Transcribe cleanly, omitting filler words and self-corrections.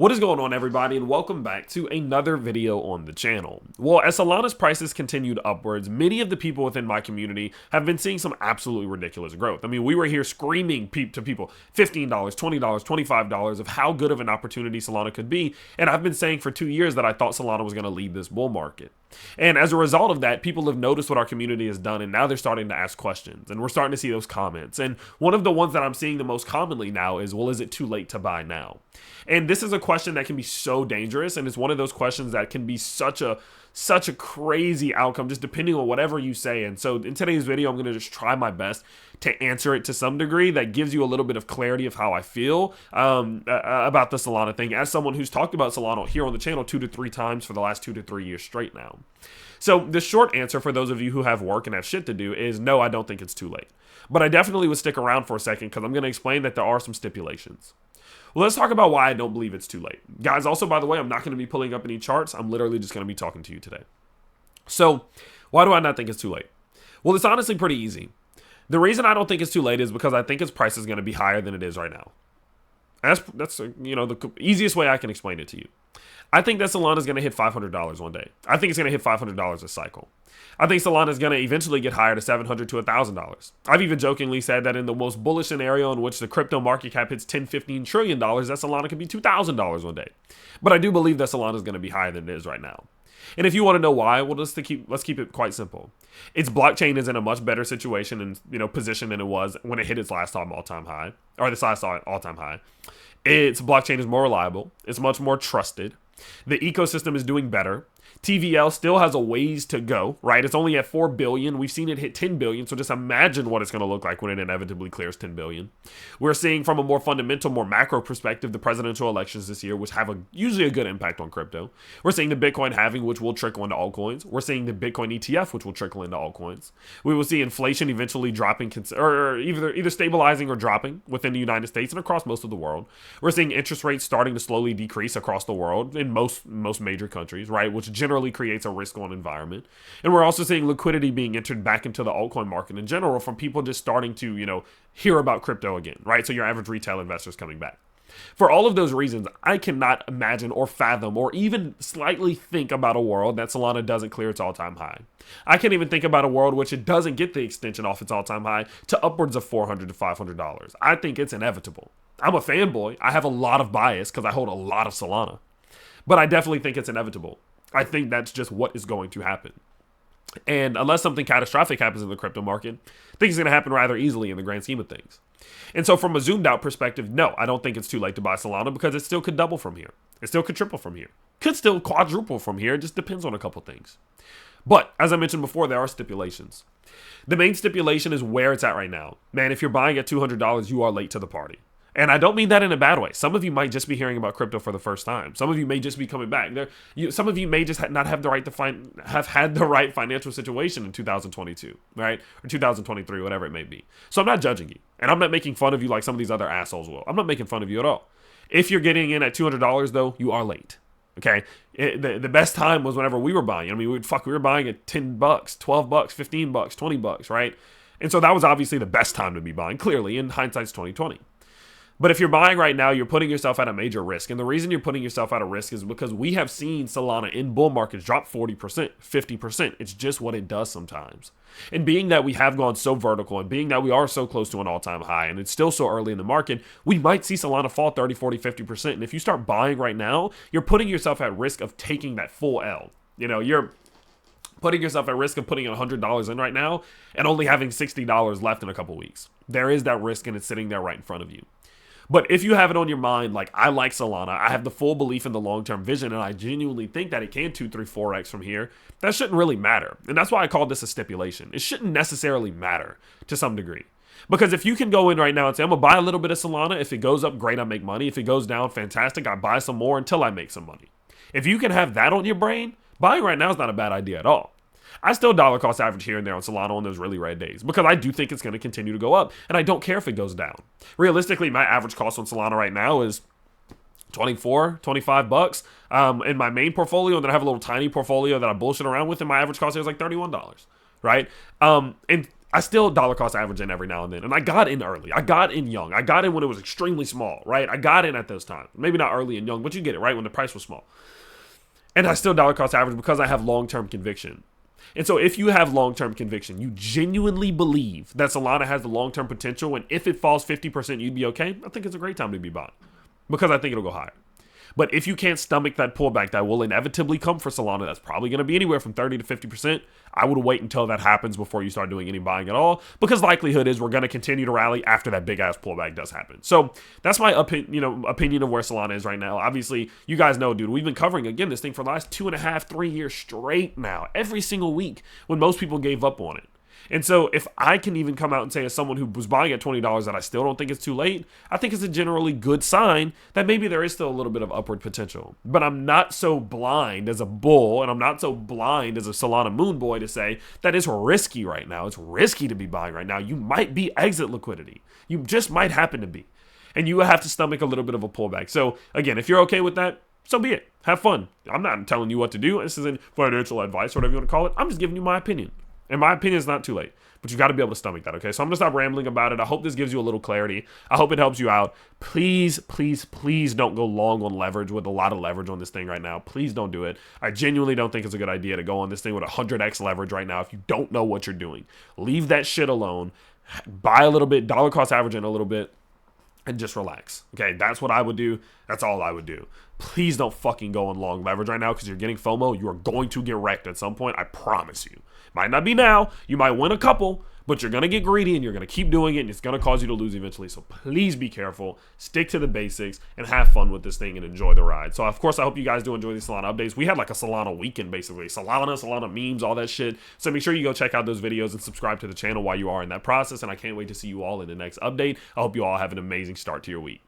What is going on, everybody, and welcome back to another video on the channel. Well, as Solana's prices continued upwards, many of the people within my community have been seeing some absolutely ridiculous growth. I mean, we were here screaming to people $15, $20, $25 of how good of an opportunity Solana could be, and I've been saying for 2 years that I thought Solana was going to lead this bull market. And as a result of that, people have noticed what our community has done, and now they're starting to ask questions, and we're starting to see those comments. And one of the ones that I'm seeing the most commonly now is, well, is it too late to buy now? And this is a question that can be so dangerous, and it's one of those questions that can be such a crazy outcome just depending on whatever you say. And so in today's video, I'm going to just try my best to answer it to some degree that gives you a little bit of clarity of how I feel about the Solana thing, as someone who's talked about Solana here on the channel 2 to 3 times for the last 2 to 3 years straight now. So the short answer for those of you who have work and have shit to do is no, I don't think it's too late. But I definitely would stick around for a second because I'm going to explain that there are some stipulations. Well, let's talk about why I don't believe it's too late. Guys, also, by the way, I'm not going to be pulling up any charts. I'm literally just going to be talking to you today. So, why do I not think it's too late? Well, it's honestly pretty easy. The reason I don't think it's too late is because I think its price is going to be higher than it is right now. That's the easiest way I can explain it to you. I think that Solana is going to hit $500 one day. I think it's going to hit $500 a cycle. I think Solana is going to eventually get higher to $700 to $1,000. I've even jokingly said that in the most bullish scenario in which the crypto market cap hits $10-15 trillion, that Solana could be $2,000 one day. But I do believe that Solana is going to be higher than it is right now. And if you want to know why, well, let's keep it quite simple. Its blockchain is in a much better situation and position than it was when it hit its last all-time high, or this last all-time high. Its blockchain is more reliable. It's much more trusted. The ecosystem is doing better. TVL still has a ways to go, right? It's only at 4 billion. We've seen it hit 10 billion. So just imagine what it's going to look like when it inevitably clears 10 billion. We're seeing from a more fundamental, more macro perspective, the presidential elections this year, which have usually a good impact on crypto. We're seeing the Bitcoin halving, which will trickle into altcoins. We're seeing the Bitcoin ETF, which will trickle into altcoins. We will see inflation eventually dropping, or either stabilizing or dropping within the United States and across most of the world. We're seeing interest rates starting to slowly decrease across the world in most major countries, right? Which generally creates a risk-on environment. And we're also seeing liquidity being entered back into the altcoin market in general from people just starting to, hear about crypto again, right? So your average retail investors coming back. For all of those reasons, I cannot imagine or fathom or even slightly think about a world that Solana doesn't clear its all-time high. I can't even think about a world which it doesn't get the extension off its all-time high to upwards of $400 to $500. I think it's inevitable. I'm a fanboy. I have a lot of bias because I hold a lot of Solana. But I definitely think it's inevitable. I think that's just what is going to happen. And unless something catastrophic happens in the crypto market, I think it's going to happen rather easily in the grand scheme of things. And so from a zoomed out perspective, no, I don't think it's too late to buy Solana because it still could double from here. It still could triple from here. Could still quadruple from here. It just depends on a couple things. But as I mentioned before, there are stipulations. The main stipulation is where it's at right now. Man, if you're buying at $200, you are late to the party. And I don't mean that in a bad way. Some of you might just be hearing about crypto for the first time. Some of you may just be coming back. Some of you may just not have the right to have had the right financial situation in 2022, right? Or 2023, whatever it may be. So I'm not judging you. And I'm not making fun of you like some of these other assholes will. I'm not making fun of you at all. If you're getting in at $200, though, you are late. Okay? The best time was whenever we were buying. I mean, we were buying at $10, $12, $15, $20, right? And so that was obviously the best time to be buying, clearly, in hindsight's 2020. But if you're buying right now, you're putting yourself at a major risk. And the reason you're putting yourself at a risk is because we have seen Solana in bull markets drop 40%, 50%. It's just what it does sometimes. And being that we have gone so vertical and being that we are so close to an all-time high and it's still so early in the market, we might see Solana fall 30, 40, 50%. And if you start buying right now, you're putting yourself at risk of taking that full L. You're putting yourself at risk of putting $100 in right now and only having $60 left in a couple weeks. There is that risk and it's sitting there right in front of you. But if you have it on your mind, like I like Solana, I have the full belief in the long-term vision, and I genuinely think that it can 2, 3, 4x from here, that shouldn't really matter. And that's why I call this a stipulation. It shouldn't necessarily matter to some degree. Because if you can go in right now and say, I'm going to buy a little bit of Solana. If it goes up, great, I make money. If it goes down, fantastic, I buy some more until I make some money. If you can have that on your brain, buying right now is not a bad idea at all. I still dollar cost average here and there on Solana on those really red days because I do think it's going to continue to go up and I don't care if it goes down. Realistically, my average cost on Solana right now is $25 in my main portfolio, and then I have a little tiny portfolio that I bullshit around with, and my average cost here is like $31, right? And I still dollar cost average in every now and then. And I got in early. I got in young. I got in when it was extremely small, right? I got in at those times. Maybe not early and young, but you get it, right? When the price was small. And I still dollar cost average because I have long-term conviction. And so if you have long-term conviction, you genuinely believe that Solana has the long-term potential, and if it falls 50%, you'd be okay, I think it's a great time to be buying because I think it'll go higher. But if you can't stomach that pullback that will inevitably come for Solana, that's probably going to be anywhere from 30 to 50%. I would wait until that happens before you start doing any buying at all, because likelihood is we're going to continue to rally after that big ass pullback does happen. So that's my opinion of where Solana is right now. Obviously, you guys know, dude, we've been covering again this thing for the last 2.5, 3 years straight now, every single week when most people gave up on it. And so if I can even come out and say, as someone who was buying at $20 that I still don't think it's too late, I think it's a generally good sign that maybe there is still a little bit of upward potential. But I'm not so blind as a bull, and I'm not so blind as a Solana moon boy to say that it's risky right now. It's risky to be buying right now. You might be exit liquidity. You just might happen to be. And you have to stomach a little bit of a pullback. So again, if you're okay with that, so be it. Have fun. I'm not telling you what to do. This isn't financial advice or whatever you want to call it. I'm just giving you my opinion. And my opinion is not too late, but you got to be able to stomach that, okay? So I'm going to stop rambling about it. I hope this gives you a little clarity. I hope it helps you out. Please, please, please don't go long on leverage with a lot of leverage on this thing right now. Please don't do it. I genuinely don't think it's a good idea to go on this thing with 100x leverage right now if you don't know what you're doing. Leave that shit alone. Buy a little bit, dollar cost average in a little bit, and just relax. Okay, that's what I would do. That's all I would do. Please don't fucking go on long leverage right now because you're getting FOMO. You are going to get wrecked at some point. I promise you. Might not be now. You might win a couple, but you're going to get greedy and you're going to keep doing it, and it's going to cause you to lose eventually. So please be careful, stick to the basics, and have fun with this thing and enjoy the ride. So, of course, I hope you guys do enjoy these Solana updates. We had like a Solana weekend, basically. Solana memes, all that shit. So make sure you go check out those videos and subscribe to the channel while you are in that process, and I can't wait to see you all in the next update. I hope you all have an amazing start to your week.